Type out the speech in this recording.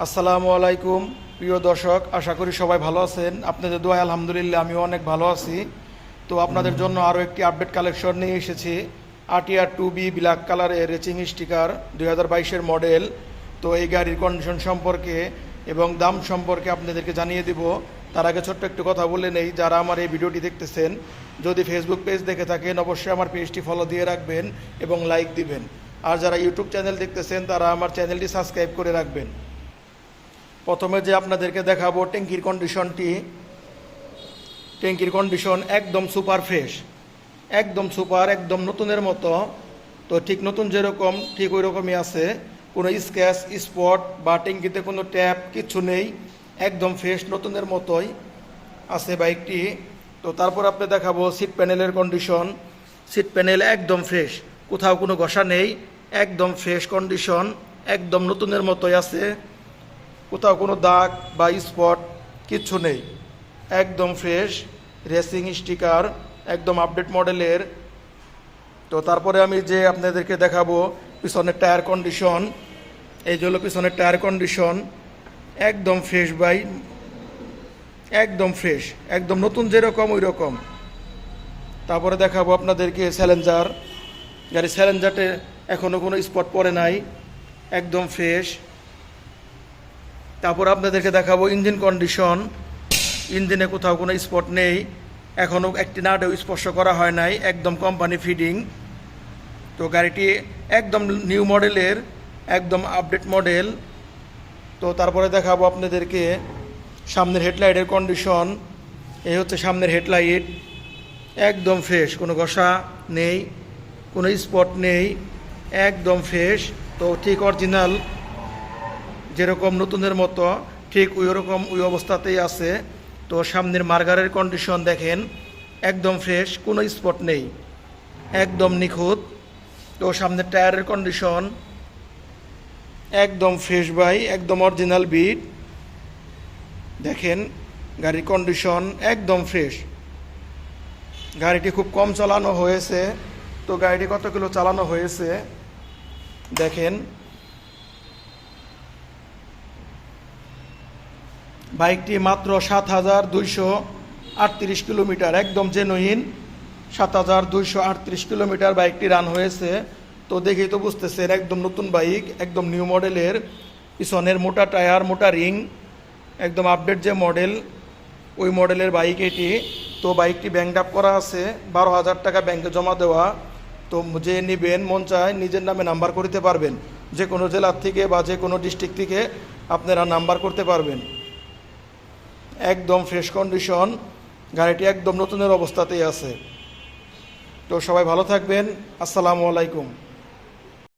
আসসালামু আলাইকুম প্রিয় দর্শক, আশা করি সবাই ভালো আছেন। আপনাদের দোয়ায় আলহামদুলিল্লাহ আমিও অনেক ভালো আছি। তো আপনাদের জন্য আরও একটি আপডেট কালেকশন নিয়ে এসেছি। আরটিআর 2B ব্ল্যাক কালারের রেসিং স্টিকার 2022-এর মডেল। তো এই গাড়ির কন্ডিশন সম্পর্কে এবং দাম সম্পর্কে আপনাদেরকে জানিয়ে দিব। তার আগে ছোট্ট একটু কথা বলে নেই, যারা আমার এই ভিডিওটি দেখতেছেন, যদি ফেসবুক পেজ দেখে থাকেন অবশ্যই আমার পেজটি ফলো দিয়ে রাখবেন এবং লাইক দিবেন। আর যারা ইউটিউব চ্যানেল দেখতেছেন তারা আমার চ্যানেলটি সাবস্ক্রাইব করে রাখবেন। প্রথমে যে আপনাদেরকে দেখাবো ট্যাঙ্কির কন্ডিশনটি। ট্যাঙ্কির কন্ডিশন একদম সুপার ফ্রেশ, একদম সুপার, একদম নতুনের মতো। তো ঠিক নতুন যেরকম ঠিক ওই রকমই আছে, কোনো স্ক্র্যাচ স্পট বা ট্যাঙ্কিতে কোনো ট্যাপ কিচ্ছু নেই, একদম ফ্রেশ নতুনের মতোই আছে বাইকটি। তো তারপর আপনি দেখাবো সিট প্যানেলের কন্ডিশন। সিট প্যানেল একদম ফ্রেশ, কোথাও কোনো ঘষা নেই, একদম ফ্রেশ কন্ডিশন, একদম নতুনের মতোই আছে, কোথাও কোনো দাগ বা স্পট কিচ্ছু নেই, একদম ফ্রেশ রেসিং স্টিকার, একদম আপডেট মডেলের। তো তারপরে আমি যে আপনাদেরকে দেখাবো পিছনের টায়ার কন্ডিশন। এই যে হলো পিছনের টায়ার কন্ডিশন, একদম ফ্রেশ ভাই, একদম ফ্রেশ, একদম নতুন যেরকম ওই রকম। তারপরে দেখাবো আপনাদেরকে চ্যালেঞ্জার। গাড়ি চ্যালেঞ্জারতে এখনও কোনো স্পট পড়ে নাই, একদম ফ্রেশ। তারপর আপনাদেরকে দেখাবো ইঞ্জিন কন্ডিশন। ইঞ্জিনে কোথাও কোনো স্পট নেই, এখনও একটি নাটেও স্পর্শ করা হয় নাই, একদম কোম্পানি ফিডিং। তো গাড়িটি একদম নিউ মডেলের, একদম আপডেট মডেল। তো তারপরে দেখাবো আপনাদেরকে সামনের হেডলাইটের কন্ডিশন। এই হচ্ছে সামনের হেডলাইট, একদম ফ্রেশ, কোনো ঘষা নেই, কোনো স্পট নেই, একদম ফ্রেশ। তো ঠিক অরিজিনাল যেরকম নতুনের মতো ঠিক ওই রকম ওই অবস্থাতেই আছে। তো সামনের মার্গারের কন্ডিশন দেখেন, একদম ফ্রেশ, কোনো স্পট নেই, একদম নিখুঁত। তো সামনের টায়ারের কন্ডিশন একদম ফ্রেশ ভাই, একদম অরিজিনাল বিট। দেখেন গাড়ির কন্ডিশন একদম ফ্রেশ। গাড়িটি খুব কম চালানো হয়েছে। তো গাড়িটি কত কিলো চালানো হয়েছে দেখেন। বাইকটি মাত্র 7,238 কিলোমিটার, একদম জেনুইন 7,238 কিলোমিটার বাইকটি রান হয়েছে। তো দেখেই তো বুঝতেছেন একদম নতুন বাইক, একদম নিউ মডেলের। পিছনের মোটা টায়ার, মোটা রিং, একদম আপডেট যে মডেল ওই মডেলের বাইক এটি। তো বাইকটি ব্যাংক আপ করা আছে, 12,000 টাকা ব্যাংকে জমা দেওয়া। তো যে নেবেন মন চায় নিজের নামে নাম্বার করতে পারবেন, যে কোনো জেলার থেকে বা যে কোনো ডিস্ট্রিক্ট থেকে আপনারা নাম্বার করতে পারবেন। একদম ফ্রেশ কন্ডিশন, গাড়িটি একদম নতুনের অবস্থাতেই আছে। তো সবাই ভালো থাকবেন, আসসালামু আলাইকুম।